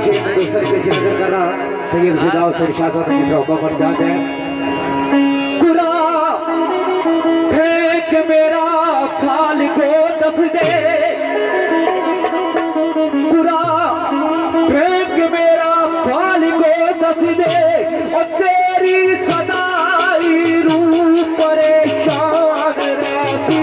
शेर में दूसरे पेश नजर कर रहा सैयद फिदा से शासन की चौका पर जाते हैं कुरा फेंक मेरा खाल को दस दे कुरा फेंक मेरा खाल को दस दे और तेरी सदाई रूप परेशान रहती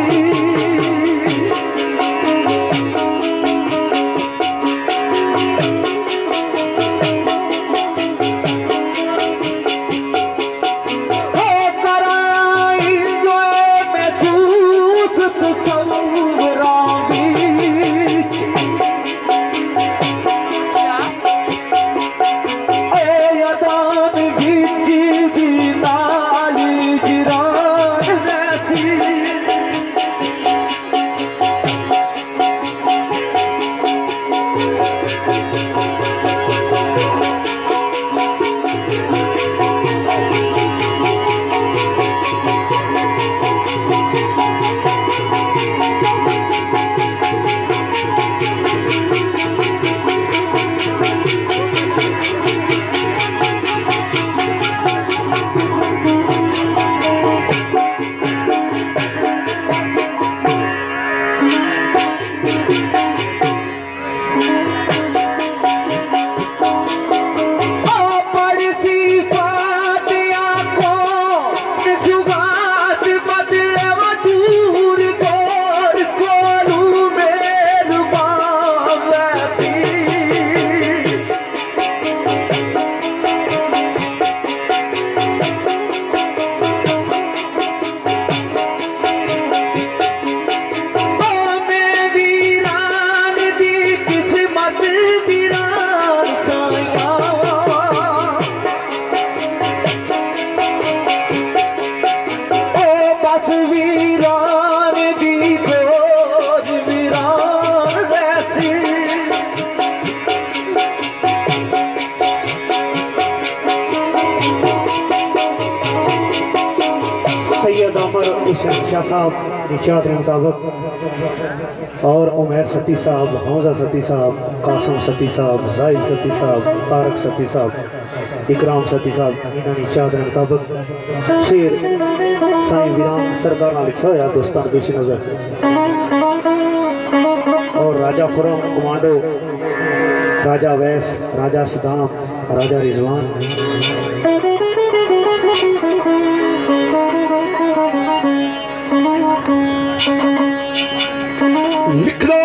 शाह साहब इरशाद के मुताबिक और उमैर सती साहब, हमजा सती साहब, कासम सती साहब, जाहिद सती साहब, तारक सती साहब, इकराम सती साहब इन्होंने इरशाद के मुताबिक शेर साईं वीरान सरकार ने लिखा हुआ दोस्तान पेश नजर और राजा खुरम कमांडो, राजा वैस, राजा सदाम, राजा रिजवान लिख लो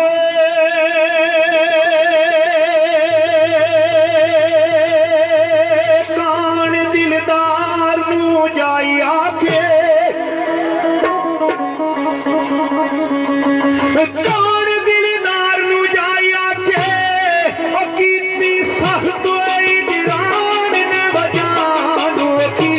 कान दिलदार नू जाई आके कान दिलदार नू जाई आके कीती सख्त दिलान ने बजानो की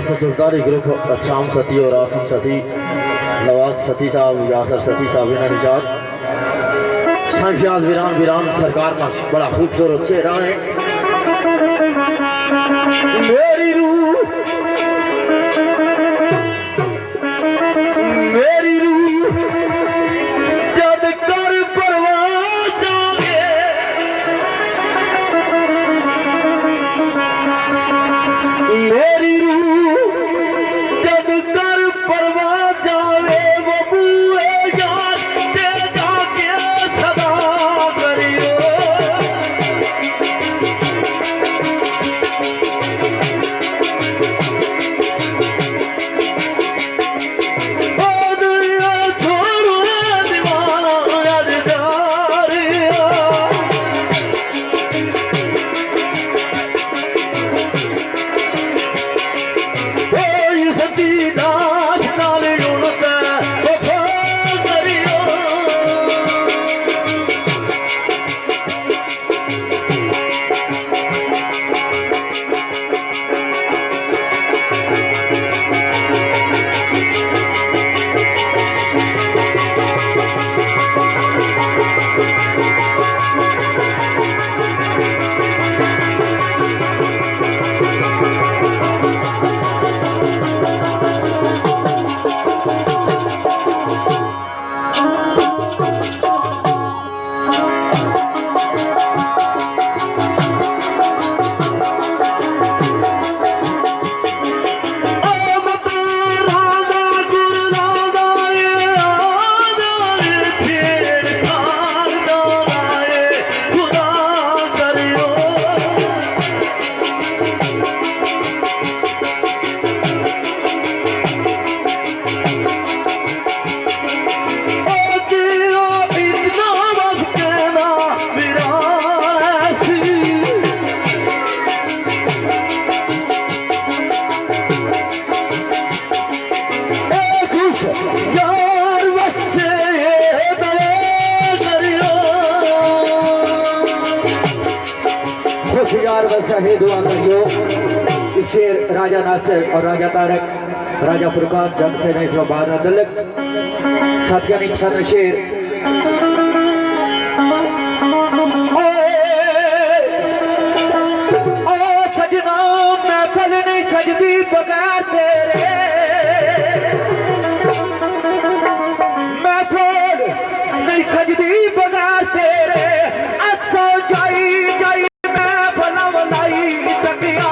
से जुलदारी ग्रुप अक्षाम सती और आसम सती, नवाज सती साहब, यासर सती साहब, इन्हें निजात शमशाद वीरान वीरान सरकार में बड़ा खूबसूरत शेर है। मेरी रूह जब कर परवाज़ जावे, मेरी रूह जब कर परवाज़ जावे, वो बूए यार ते जाके सदा करियो। शेर राजा नासिर और राजा तारक, राजा फुरकान जंग से नहीं सो बहादुर दलक साथिया नहीं पसंद शेर। सजना महफिल नहीं सजदी बगैर तेरे, महफिल नहीं सजदी बगैर तेरे, अच्छा जाई जाई महफिल बनाई तकिया।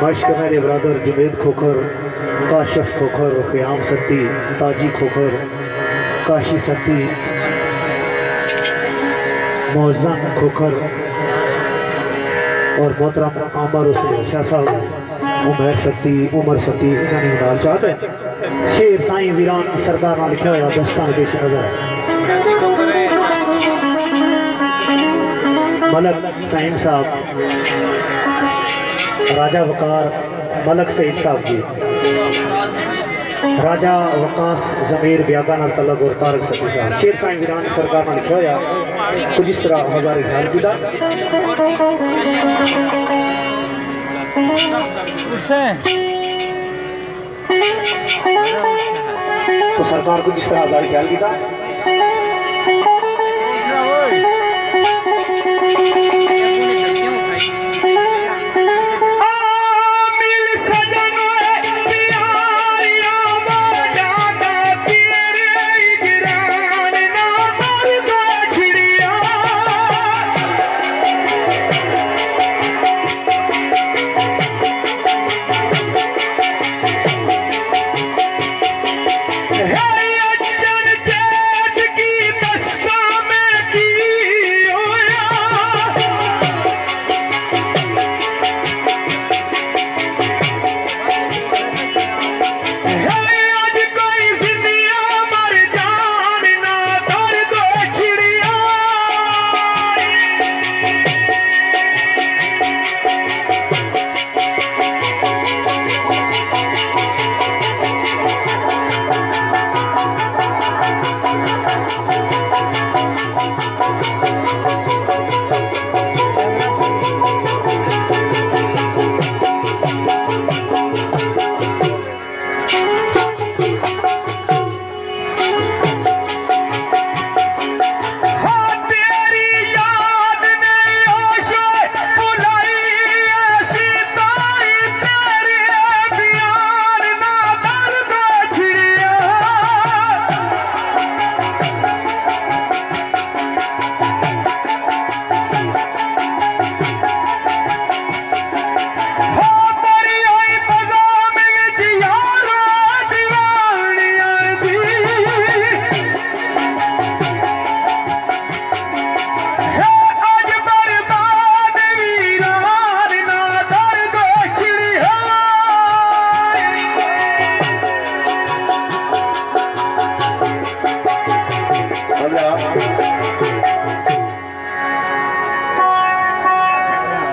मश्क मेरे ब्रदर जुनेद खोखर, काशफ खोखर, क़याम सत्ती, ताजी खोखर, काशी सती मौजन खोखर और मोहतरम आमर हुसैन शाह साहब उमर सती इन्होंने नाल चाहते शेर साईं वीरान सरकार ने लिखा हुआ दस्तान पेश नजर है मलक फहीम साहब राजा वकार मलक सईद साहब जी राजा वकास जमीर ब्यागा नाल तलब और तारक सती साहब शेर साईं वीरान सरकार ने लिखा हुआ कुछ इस तरह हजारे ख्याल किया तो सरकार को जिस तरह हजारे ख्याल किया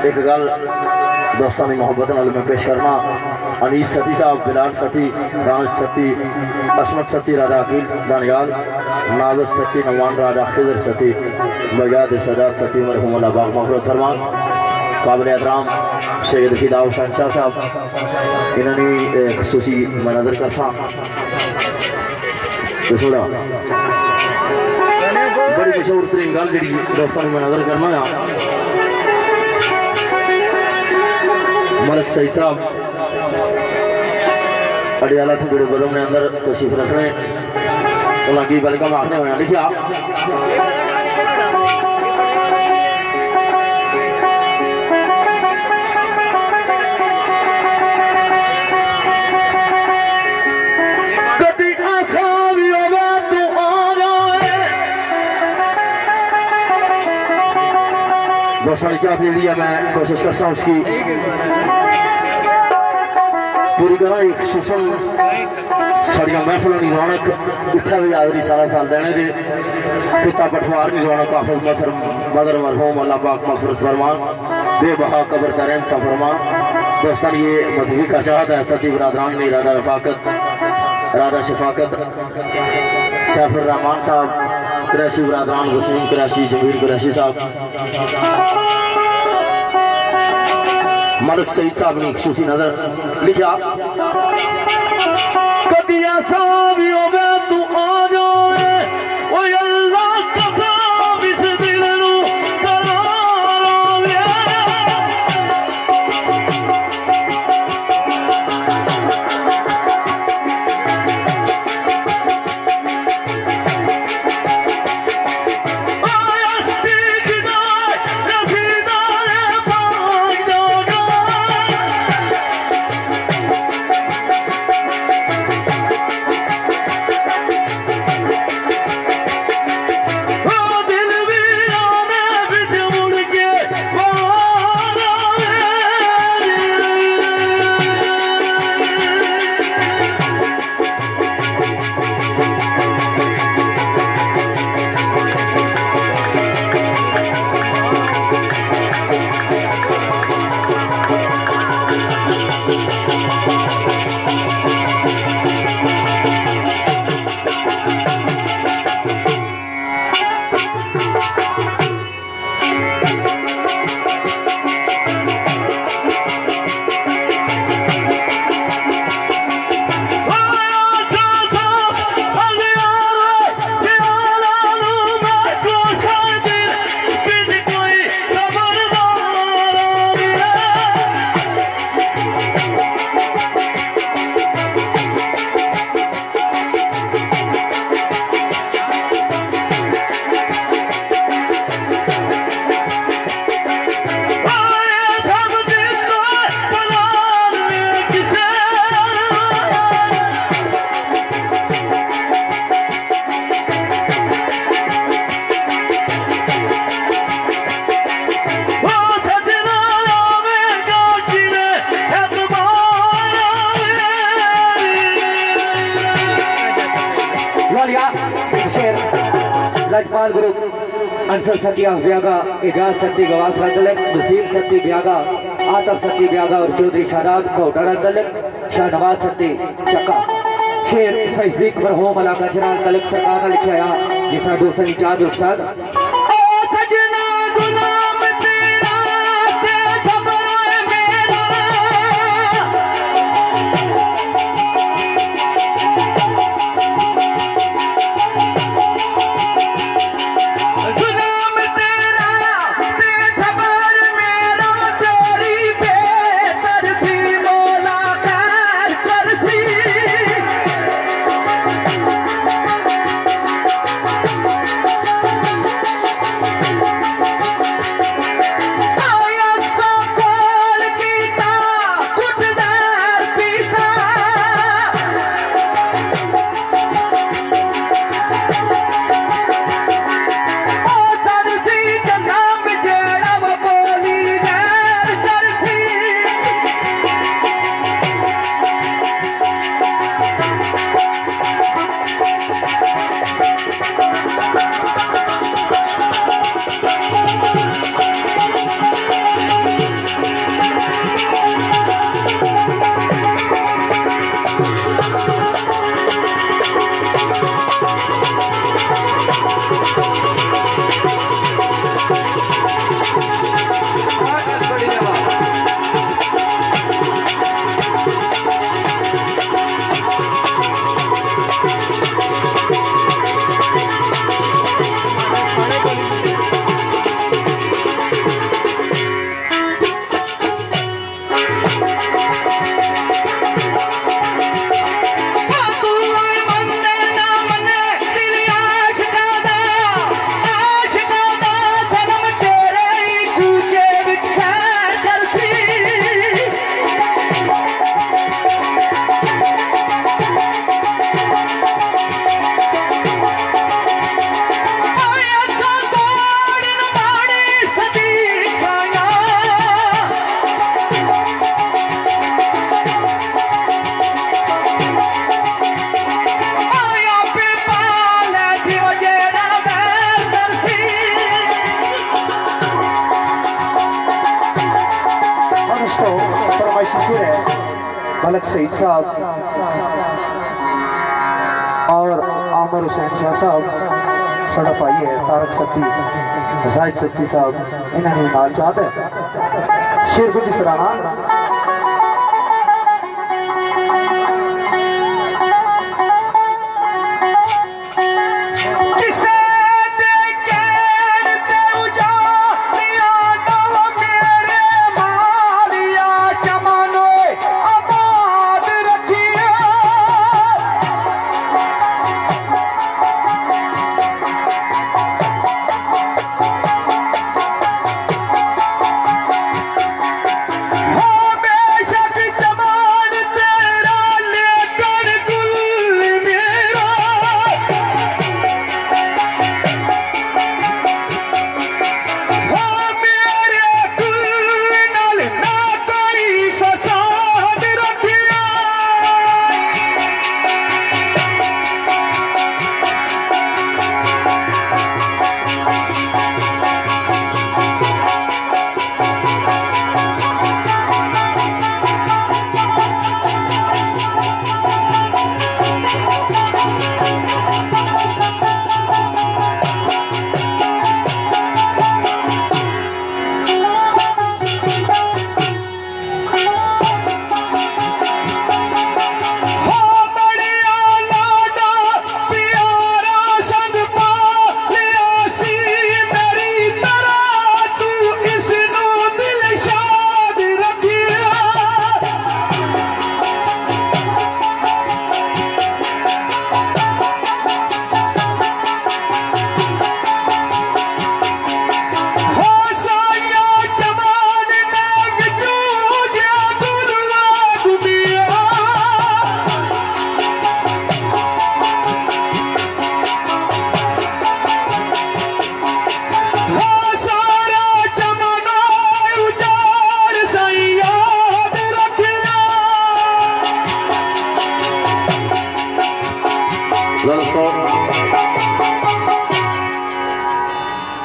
एक गल दोस्तानी मोहब्बत नाल मैं पेश करना अनीस सती साहब बिलाल सती राज सती असमत सती राजा अकील दानियाल नागस सती नवान राजा खिजर सती बजाद सदात सती मरहूम अल्लाह बाग मफरत फरमान काबिल एहतराम सैयद फिदा हुसैन शाह साहब इन्होंने खसूसी मैं नजर कर सा बड़ी मशहूर तरीन गल जी दोस्तानी मैं नजर करना है मलक सईद साहब अडियाला से बड़े बदम ने अंदर तशरीफ रखने उनकी वेलकम आखने होना लिखा दोस्तों चाहते लिए मैं कोशिश करता हूँ उसकी पूरी तरह एक सुसन साड़ियाँ महफलों की रौनक इतना भी यादरी सारा साल देने दे पिता पठवार की रौनक हाफिज मदर मरहूम अल्लाह पाक मगफिरत फरमान बेबहा कब्र दरें का फरमान दोस्तों ये मजहबी का चाहत है सती बरादरान में राधा रफाकत राधा शफाकत सैफुर रहमान साहब कुरैशी बरादरान वसीम कुरैशी जमीर कुरैशी साहब मलक सईद साहब ने खसूसी नजर लिखा कदिया साहब तू आ जाए ओ अल्लाह कसम इस दिल नू करावे लजपाल ग्रुप अंसर सतिया ब्यागा, एजाज सती गवासरा दलक, नसीम सती ब्यागा, आतफ सती ब्यागा और चौधरी शादाब कोटारा दलक, शाहनवाज सती चक्का शेर सैसवीक पर हो मला कचरा दलक सरकार ने लिखा है जिसना 204 रुखसात मलक सईद साहब और आमिर हुसैन शाह साहब साढ़ा भाई है तारक सत्ती जाहिद सत्ती साहब इन्होंने नाल चाहते शेर कुछ सराना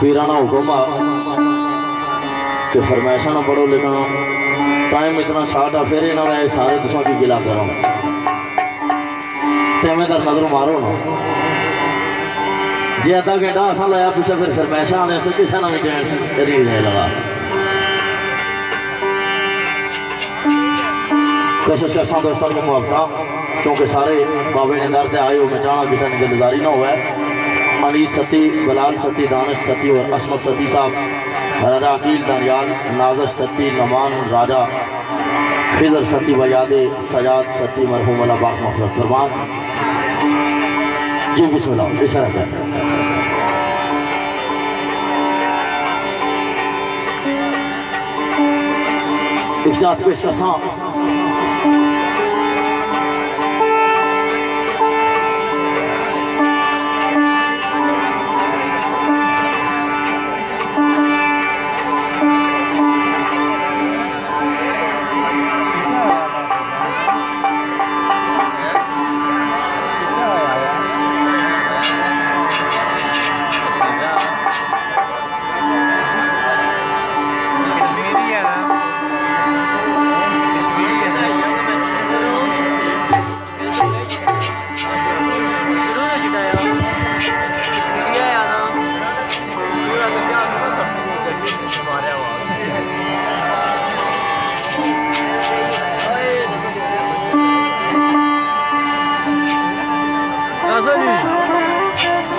पीराना हुक्म आ कि फरमाइशा ना पढ़ो, लेकिन टाइम इतना शार्ट आ, फिर इन्होंने मैं सारे तुसा की गिला करो टाइम तर नजर मारो ना। जे अद्धा घंटा असा लाया पीछे फिर फरमाइशा आने से किसी ना भी नहीं लगा। कोशिश करसा दोस्तों को मुआवजा, क्योंकि सारे बाबे ने दर से आए हो, मैं चाहना किसी ने जल्दबाजी ना हुआ है। अनीस सती, बलाल सती, दानिश सती और असमत सती साहब, राजा अकील दानियाल, नाजर सती, नमान राजा, खिजर सती बयादे, सजाद सती, मरहूम अल्लाह पाक मग़फ़िरत फरमान। जी बिस्मिल्लाह। इस तरह से इख्तियार पेश करसा।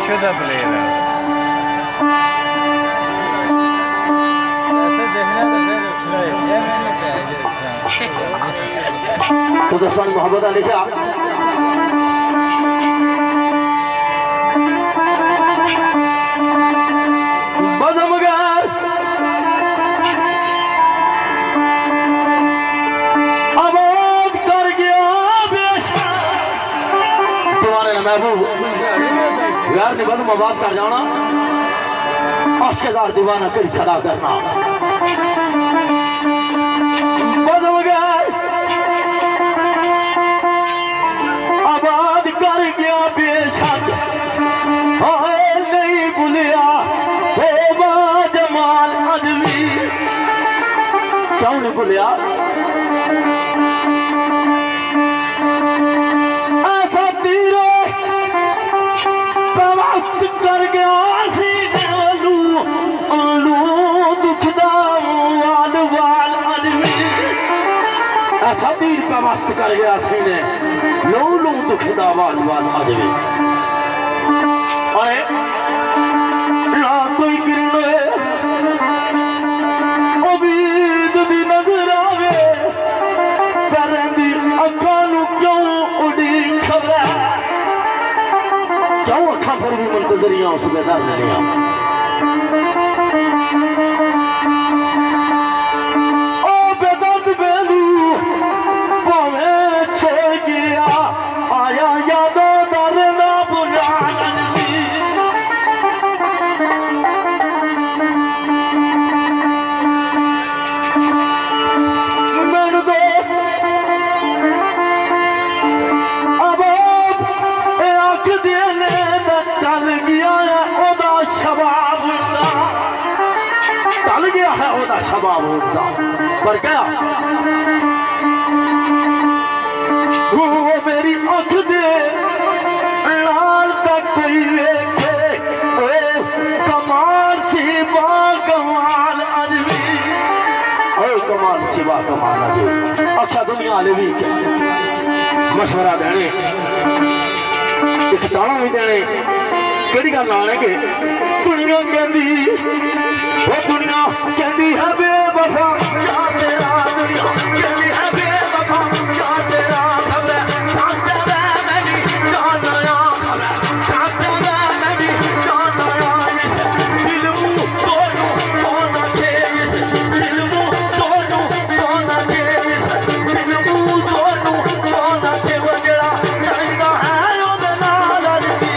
शुदा प्लेयर है, ऐसे देखना तो फिर ये मैंने क्या तो दोस्तों मोहब्बत लिखा बदमगार आबाद कर गया बेशक तुम्हारे महबूब यार ने बदम आबाद कर जाना, आशिक़ दीवाना करी सदा करना। बदमगार आबाद कर गया बेशक, हाय नहीं भुलिया हो जमाल अदबी, क्यों नहीं भुलिया? ऐसा तीरे प्रवस्त कर गया दुखदा वाल वाल अदबी, ऐसा तीर प्रवस्त कर गया सीने लो लो दुखदा वाल वाल अदबी। अरे ना कोई किरणे उम्मीद दी नजर आवे, पैरां दी अखां नूं क्यों उड़ी खबर, क्यों अखां पर भी मुंतजरियां उस बेदार नहीं। ओ बेदर्द बेलू भावें छोड़ गया, आया यादों दर ना बुलान दी। मेरे दोस्त अब आख देने टल गया है ओदा शबाब, टल गया है ओदा शबाब होता, पर क्या वो मेरी अख दे लाल तक कोई वेखे, कमाल सिवा कमाल अजवी, कमाल सिवा कमाल अजवी। अच्छा दुनिया वाले भी मशवरा देने, एक ताना भी देने, केड़ी गल आने के दुनिया कहती वो दुनिया कहती है बेवफा यार तेरा, दुनिया कहती है बेवफा यार तेरा, खबर साचा मैं भी जान आया, खबर साचा मैं भी जान आया। इस दिल मुंह तोड़ू कौन के, इस दिल मुंह तोड़ू कौन के, इस दिल मुंह तोड़ू कौन के, वो जेड़ा चाहता है ओदे नाल अड़की।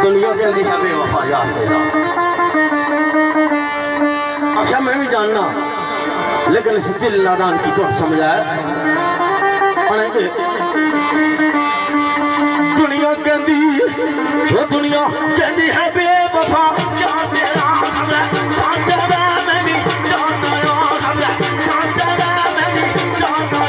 दुनिया कहती है बेवफा यार तेरा, आखिर मैं भी जानना, लेकिन इस दिल नादान की तो समझाया दुनिया कहती वो दुनिया कहती है बेवफा क्या तेरा खबर साचा दा मैं भी जाना खबर साचा दा मैं भी जाना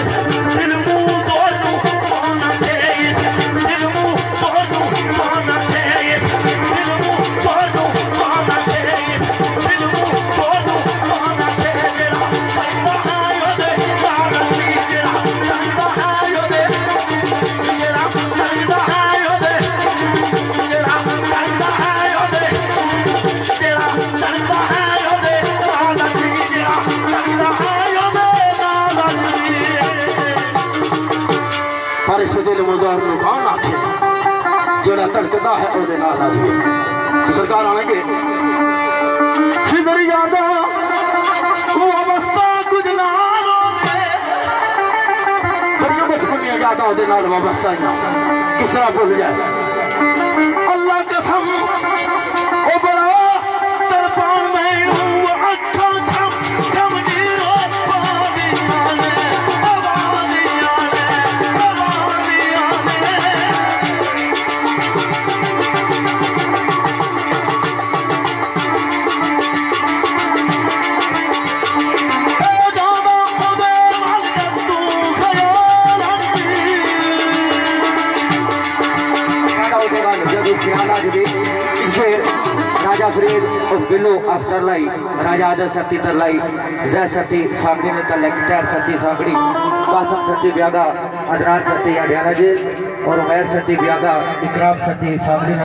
इस दिल मुंह तोड़ दूं पाना थे इस दिल मुंह तोड़ दूं पाना थे इस दिल मुंह तोड़ दूं पाना थे इस दिल मुंह तोड़ दूं पाना थे तेरा पैदा है योदे पाना थे तेरा पैदा है योदे तेरा पैदा है योदे तेरा पैदा है योदे तेरा पैदा है योदे पाना थे तेरा पैदा है योदे पाना थे पर इस दिल मुजार नु कौन आखे जेड़ा धड़कदा है ओदे नाल आ जावे सरकार आने सिदर यादा वो अवस्था कुछ ना होवे बड़ियों बचपनिया यादा ओदे नाल वाबस्ता किस तरह भूल जाए अल्लाह कसम ओ बड़ा तड़पा मैनू अखा छम छम दी रो पादियां ने आवाज़ियां ने राजा फरीद और बिल्लू अफ्तर लाई राजा आदर सती तरलाई जय सती सागड़ी ने तलक टैर सती सागड़ी कासम सती ब्यागा अदरान सती अडियाना जी और उमैर सती ब्यागा इकराम सती सागड़ी